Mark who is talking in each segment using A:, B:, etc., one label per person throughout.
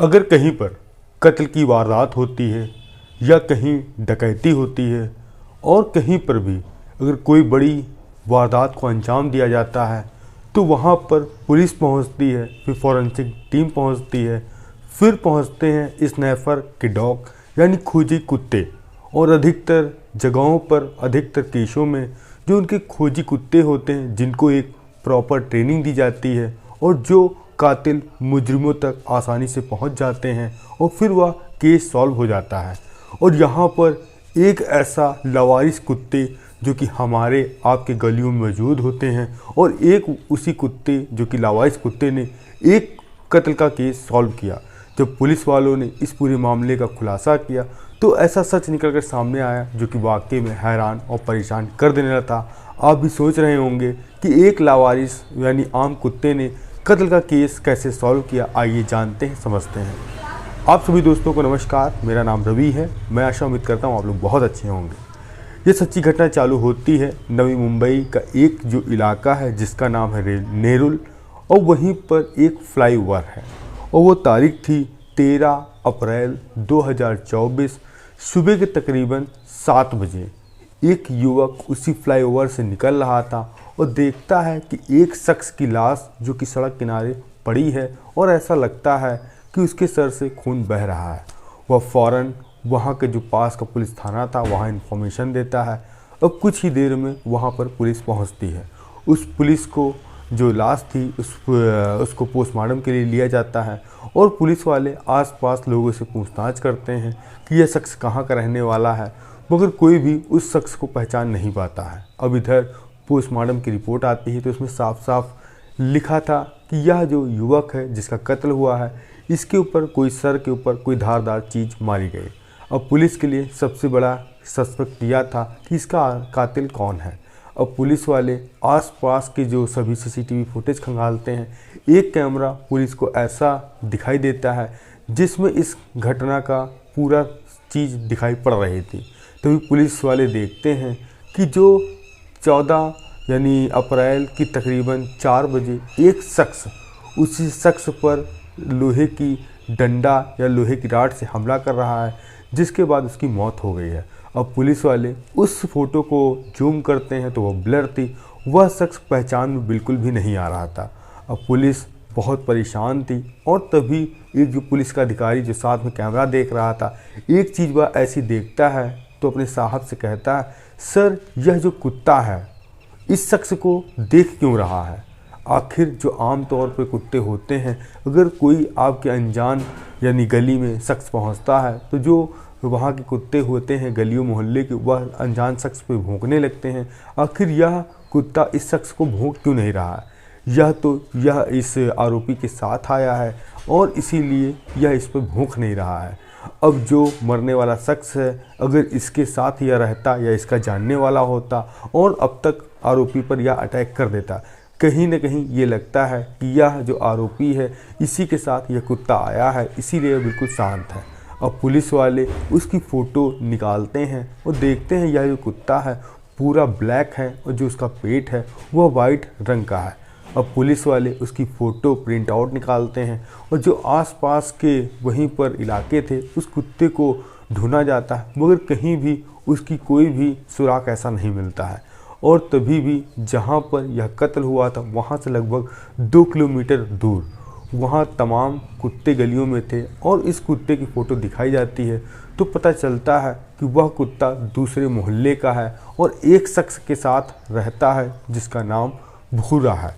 A: अगर कहीं पर कत्ल की वारदात होती है या कहीं डकैती होती है और कहीं पर भी अगर कोई बड़ी वारदात को अंजाम दिया जाता है तो वहाँ पर पुलिस पहुँचती है, फिर फॉरेंसिक टीम पहुँचती है, फिर पहुँचते हैं स्नैपर के डॉग यानी खोजी कुत्ते। और अधिकतर जगहों पर, अधिकतर केसों में जो उनके खोजी कुत्ते होते हैं जिनको एक प्रॉपर ट्रेनिंग दी जाती है और जो कातिल मुजरिमों तक आसानी से पहुंच जाते हैं और फिर वह केस सॉल्व हो जाता है। और यहाँ पर एक ऐसा लावारिस कुत्ते जो कि हमारे आपके गलियों में मौजूद होते हैं और एक उसी कुत्ते जो कि लावारिस कुत्ते ने एक कत्ल का केस सॉल्व किया। जब पुलिस वालों ने इस पूरे मामले का खुलासा किया तो ऐसा सच निकल कर सामने आया जो कि वाकई में हैरान और परेशान कर देने वाला था। आप भी सोच रहे होंगे कि एक लावारिस यानी आम कुत्ते ने कत्ल का केस कैसे सॉल्व किया। आइए जानते हैं, समझते हैं। आप सभी दोस्तों को नमस्कार, मेरा नाम रवि है। मैं आशा उम्मीद करता हूँ आप लोग बहुत अच्छे होंगे। ये सच्ची घटना चालू होती है नवी मुंबई का एक जो इलाका है जिसका नाम है नेरुल, और वहीं पर एक फ्लाईओवर है और वो तारीख थी 13 अप्रैल 2024 सुबह के तकरीबन 7 बजे। एक युवक उसी फ्लाईओवर से निकल रहा था और देखता है कि एक शख्स की लाश जो कि सड़क किनारे पड़ी है और ऐसा लगता है कि उसके सर से खून बह रहा है। वह फ़ौरन वहाँ के जो पास का पुलिस थाना था वहाँ इन्फॉर्मेशन देता है। अब कुछ ही देर में वहाँ पर पुलिस पहुँचती है। उस पुलिस को जो लाश थी उसको पोस्टमार्टम के लिए लिया जाता है और पुलिस वाले आसपास लोगों से पूछताछ करते हैं कि यह शख्स कहाँ का रहने वाला है, मगर कोई भी उस शख्स को पहचान नहीं पाता है। अब इधर पोस्टमार्टम की रिपोर्ट आती है तो उसमें साफ साफ लिखा था कि यह जो युवक है जिसका कत्ल हुआ है इसके ऊपर कोई सर के ऊपर कोई धारदार चीज़ मारी गई। अब पुलिस के लिए सबसे बड़ा सस्पेक्ट यह था कि इसका कातिल कौन है। अब पुलिस वाले आसपास के जो सभी सीसीटीवी फुटेज खंगालते हैं। एक कैमरा पुलिस को ऐसा दिखाई देता है जिसमें इस घटना का पूरा चीज़ दिखाई पड़ रही थी। तभी पुलिस वाले देखते हैं कि जो 14 यानी अप्रैल की तकरीबन 4 बजे एक शख्स उसी शख्स पर लोहे की डंडा या लोहे की राड से हमला कर रहा है, जिसके बाद उसकी मौत हो गई है। अब पुलिस वाले उस फोटो को जूम करते हैं तो वह ब्लर थी, वह शख्स पहचान में बिल्कुल भी नहीं आ रहा था। अब पुलिस बहुत परेशान थी और तभी एक जो पुलिस का अधिकारी जो साथ में कैमरा देख रहा था, एक चीज़ वह ऐसी देखता है तो अपने साहब से कहता है, सर यह जो कुत्ता है इस शख्स को देख क्यों रहा है। आखिर जो आम तौर पर कुत्ते होते हैं, अगर कोई आपके अनजान यानी गली में शख्स पहुंचता है तो जो वहाँ के कुत्ते होते हैं गलियों मोहल्ले के, वह अनजान शख्स पे भौंकने लगते हैं। आखिर यह कुत्ता इस शख्स को भौंक क्यों नहीं रहा है। यह इस आरोपी के साथ आया है और इसीलिए यह इस पर भौंक नहीं रहा है। अब जो मरने वाला शख्स है अगर इसके साथ यह रहता या इसका जानने वाला होता और अब तक आरोपी पर यह अटैक कर देता। कहीं न कहीं ये लगता है कि यह जो आरोपी है इसी के साथ यह कुत्ता आया है, इसीलिए बिल्कुल शांत है। अब पुलिस वाले उसकी फ़ोटो निकालते हैं और देखते हैं यह जो कुत्ता है पूरा ब्लैक है और जो उसका पेट है वह वाइट रंग का है। अब पुलिस वाले उसकी फ़ोटो प्रिंट आउट निकालते हैं और जो आसपास के वहीं पर इलाके थे उस कुत्ते को ढूंढा जाता है, मगर कहीं भी उसकी कोई भी सुराग ऐसा नहीं मिलता है। और तभी भी जहाँ पर यह कत्ल हुआ था वहाँ से लगभग 2 किलोमीटर दूर वहाँ तमाम कुत्ते गलियों में थे और इस कुत्ते की फ़ोटो दिखाई जाती है तो पता चलता है कि वह कुत्ता दूसरे मोहल्ले का है और एक शख्स के साथ रहता है जिसका नाम भूरा है।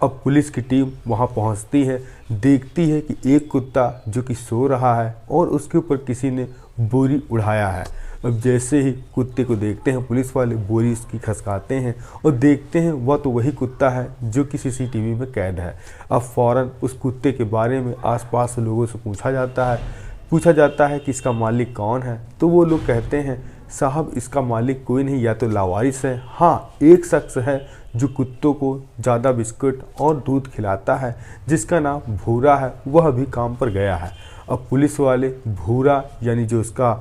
A: अब पुलिस की टीम वहां पहुंचती है, देखती है कि एक कुत्ता जो कि सो रहा है और उसके ऊपर किसी ने बोरी उड़ाया है। अब जैसे ही कुत्ते को देखते हैं पुलिस वाले, बोरी इसकी खसकाते हैं और देखते हैं वह तो वही कुत्ता है जो कि सीसीटीवी में कैद है। अब फ़ौरन उस कुत्ते के बारे में आसपास के लोगों से पूछा जाता है कि इसका मालिक कौन है। तो वो लोग कहते हैं, साहब इसका मालिक कोई नहीं, या तो लावारिस है, हाँ एक शख्स है जो कुत्तों को ज़्यादा बिस्कुट और दूध खिलाता है जिसका नाम भूरा है, वह भी काम पर गया है। अब पुलिस वाले भूरा यानी जो उसका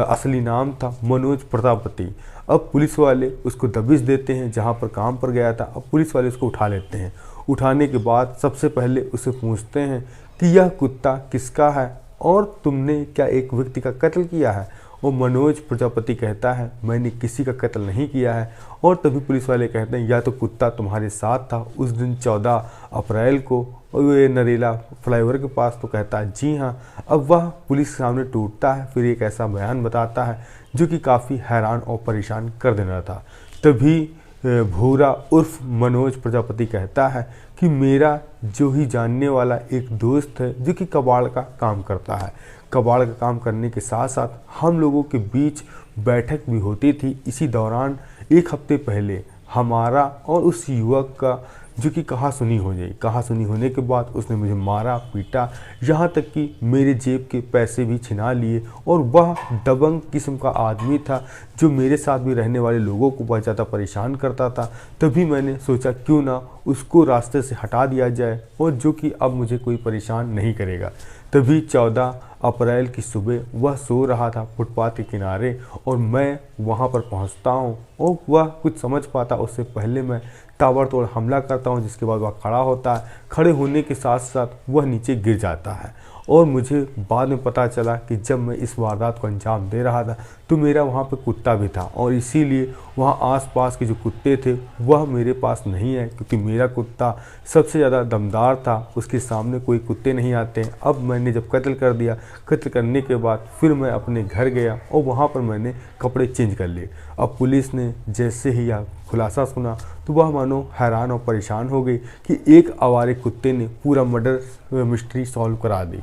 A: असली नाम था मनोज प्रजापति, अब पुलिस वाले उसको दबिश देते हैं जहाँ पर काम पर गया था। अब पुलिस वाले उसको उठा लेते हैं। उठाने के बाद सबसे पहले उससे पूछते हैं कि यह कुत्ता किसका है और तुमने क्या एक व्यक्ति का कत्ल किया है। और मनोज प्रजापति कहता है मैंने किसी का कत्ल नहीं किया है। और तभी पुलिस वाले कहते हैं या तो कुत्ता तुम्हारे साथ था उस दिन 14 अप्रैल को और ये नरेला फ्लाईओवर के पास। तो कहता है जी हाँ। अब वह पुलिस के सामने टूटता है, फिर एक ऐसा बयान बताता है जो कि काफ़ी हैरान और परेशान कर देना था। तभी भूरा उर्फ मनोज प्रजापति कहता है कि मेरा जो ही जानने वाला एक दोस्त है जो कि कबाड़ का काम करता है। कबाड़ का काम करने के साथ साथ हम लोगों के बीच बैठक भी होती थी। इसी दौरान एक हफ्ते पहले हमारा और उस युवक का जो कि कहासुनी हो गई। कहासुनी होने के बाद उसने मुझे मारा पीटा, यहाँ तक कि मेरे जेब के पैसे भी छिना लिए। और वह दबंग किस्म का आदमी था जो मेरे साथ भी रहने वाले लोगों को बहुत ज़्यादा परेशान करता था। तभी मैंने सोचा क्यों ना उसको रास्ते से हटा दिया जाए और जो कि अब मुझे कोई परेशान नहीं करेगा। तभी 14 अप्रैल की सुबह वह सो रहा था फुटपाथ के किनारे और मैं वहां पर पहुंचता हूं और वह कुछ समझ पाता उससे पहले मैं ताबड़तोड़ हमला करता हूं, जिसके बाद वह खड़ा होता है। खड़े होने के साथ साथ वह नीचे गिर जाता है। और मुझे बाद में पता चला कि जब मैं इस वारदात को अंजाम दे रहा था तो मेरा वहाँ पे कुत्ता भी था और इसीलिए वहाँ आसपास के जो कुत्ते थे वह मेरे पास नहीं है, क्योंकि मेरा कुत्ता सबसे ज़्यादा दमदार था, उसके सामने कोई कुत्ते नहीं आते। अब मैंने जब कत्ल कर दिया, कत्ल करने के बाद फिर मैं अपने घर गया और वहाँ पर मैंने कपड़े चेंज कर लिए। अब पुलिस ने जैसे ही यह खुलासा सुना तो वह मानो हैरान और परेशान हो गई कि एक आवारे कुत्ते ने पूरा मर्डर मिस्ट्री सॉल्व करा दी।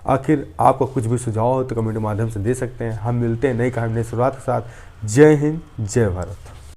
A: आखिर आपका कुछ भी सुझाव हो तो कमेंट के माध्यम से दे सकते हैं। हम मिलते हैं नई कहानी नई शुरुआत के साथ। जय हिंद, जय भारत।